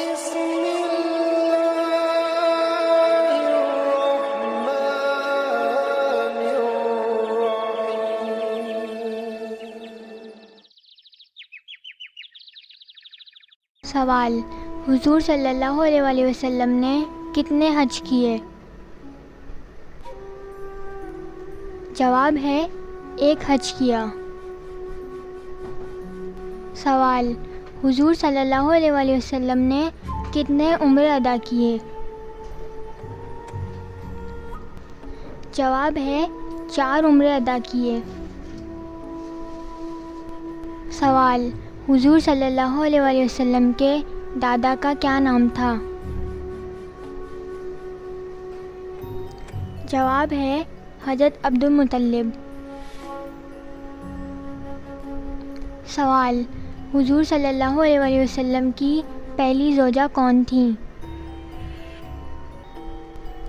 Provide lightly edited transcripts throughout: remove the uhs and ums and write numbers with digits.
بسم الله الرحمن الرحيم. سوال: حضور صلی اللہ علیہ وآلہ وسلم نے کتنے حج کیے؟ جواب ہے 1 حج کیا. سوال: حضور صلی اللہ علیہ وآلہ وسلم نے کتنے عمرے ادا کیے؟ جواب ہے 4 عمرے ادا کیے. سوال: حضور صلی اللہ علیہ وآلہ وسلم کے دادا کا کیا نام تھا؟ جواب ہے حضرت عبد المطلب. سوال: حضور صلی اللہ علیہ وآلہ وسلم کی پہلی زوجہ کون تھیں؟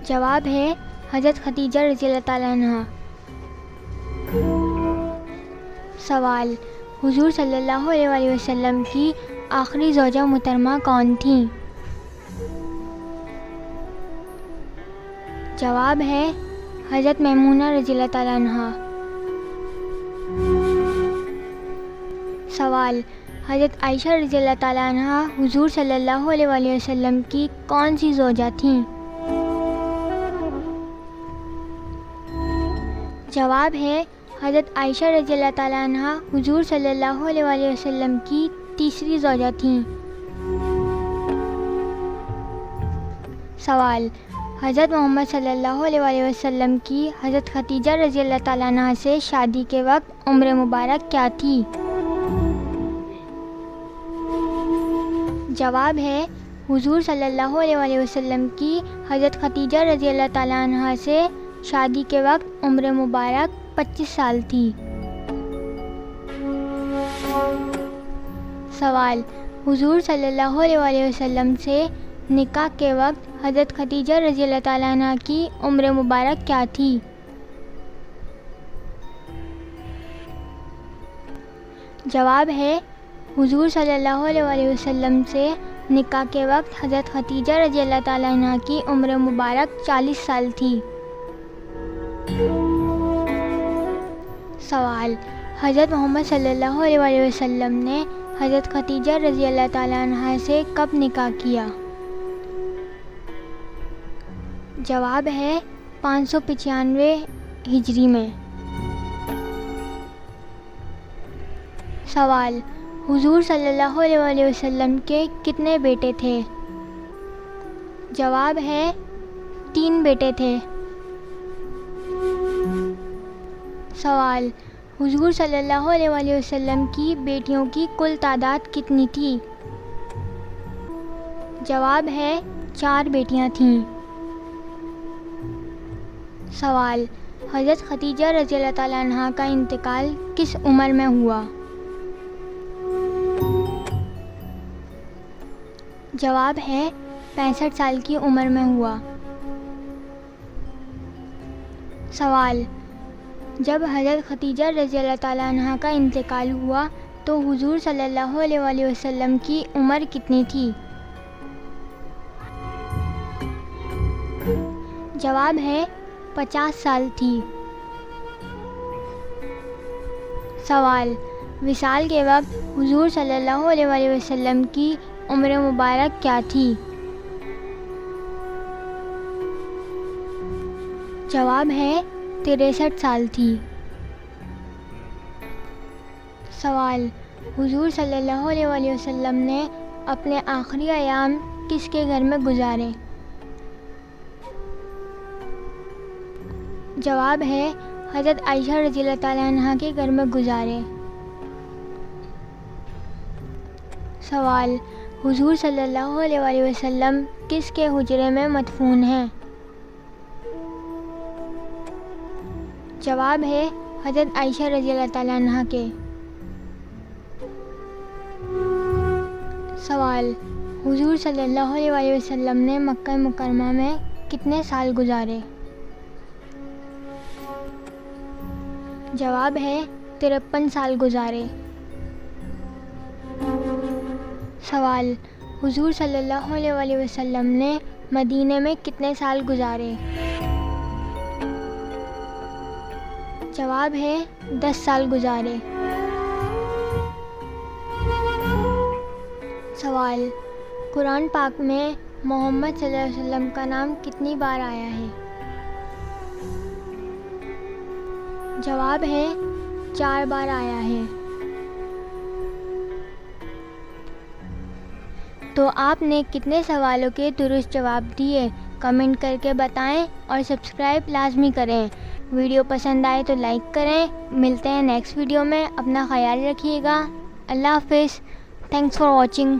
جواب ہے حضرت خدیجہ رضی اللہ تعالیٰ عنہا. سوال: حضور صلی اللہ علیہ وآلہ وسلم کی آخری زوجہ محترمہ کون تھیں؟ جواب ہے حضرت میمونہ رضی اللہ تعالیٰ عنہا. سوال: حضرت عائشہ رضی اللہ تعالیٰ عنہا حضور صلی اللہ علیہ وآلہ وسلم کی کون سی زوجہ تھیں؟ جواب ہے حضرت عائشہ رضی اللہ تعالیٰ عنہا حضور صلی اللہ علیہ وآلہ وسلم کی تیسری زوجہ تھیں. سوال: حضرت محمد صلی اللہ علیہ وآلہ وسلم کی حضرت خدیجہ رضی اللہ تعالیٰ عنہا سے شادی کے وقت عمر مبارک کیا تھی؟ جواب ہے حضور صلی اللہ علیہ وآلہ وسلم کی حضرت خدیجہ رضی اللہ تعالیٰ عنہا سے شادی کے وقت عمر مبارک 25 سال تھی. سوال: حضور صلی اللہ علیہ وآلہ وسلم سے نکاح کے وقت حضرت خدیجہ رضی اللہ تعالیٰ عنہ کی عمر مبارک کیا تھی؟ جواب ہے حضور صلی اللہ علیہ وآلہ وسلم سے نکاح کے وقت حضرت خدیجہ رضی اللہ تعالیٰ عنہ کی عمر مبارک 40 سال تھی. سوال: حضرت محمد صلی اللہ علیہ وآلہ وسلم نے حضرت خدیجہ رضی اللہ تعالیٰ عنہ سے کب نکاح کیا؟ جواب ہے 595 ہجری میں. سوال: حضور صلی اللہ علیہ وآلہ وسلم کے کتنے بیٹے تھے؟ جواب ہے 3 بیٹے تھے. سوال: حضور صلی اللہ علیہ وآلہ وسلم کی بیٹیوں کی کل تعداد کتنی تھی؟ جواب ہے 4 بیٹیاں تھیں. سوال: حضرت خدیجہ رضی اللہ تعالیٰ عنہا کا انتقال کس عمر میں ہوا؟ جواب ہے 65 سال کی عمر میں ہوا. سوال: جب حضرت خدیجہ رضی اللہ تعالیٰ عنہا کا انتقال ہوا تو حضور صلی اللہ علیہ وآلہ وسلم کی عمر کتنی تھی؟ جواب ہے 50 سال تھی. سوال: وصال کے وقت حضور صلی اللہ علیہ وآلہ وسلم کی عمر مبارک کیا تھی؟ جواب ہے 63 سال تھی. سوال: حضور صلی اللہ علیہ وآلہ وسلم نے اپنے آخری ایام کس کے گھر میں گزارے؟ جواب ہے حضرت عائشہ رضی اللہ تعالیٰ عنہ کے گھر میں گزارے. سوال: حضور صلی اللہ علیہ وآلہ وسلم کس کے حجرے میں مدفون ہیں؟ جواب ہے حضرت عائشہ رضی اللہ تعالیٰ عنہ کے. سوال: حضور صلی اللہ علیہ وآلہ وسلم نے مکہ مکرمہ میں کتنے سال گزارے؟ جواب ہے 53 سال گزارے. سوال: حضور صلی اللہ علیہ وسلم نے مدینے میں کتنے سال گزارے؟ جواب ہے 10 سال گزارے۔ سوال: قرآن پاک میں محمد صلی اللہ علیہ وسلم کا نام کتنی بار آیا ہے؟ جواب ہے 4 بار آیا ہے۔ تو آپ نے کتنے سوالوں کے درست جواب دیے؟ کمنٹ کر کے بتائیں اور سبسکرائب لازمی کریں۔ ویڈیو پسند آئے تو لائک کریں۔ ملتے ہیں نیکسٹ ویڈیو میں۔ اپنا خیال رکھیے گا۔ اللہ حافظ۔ Thanks for watching.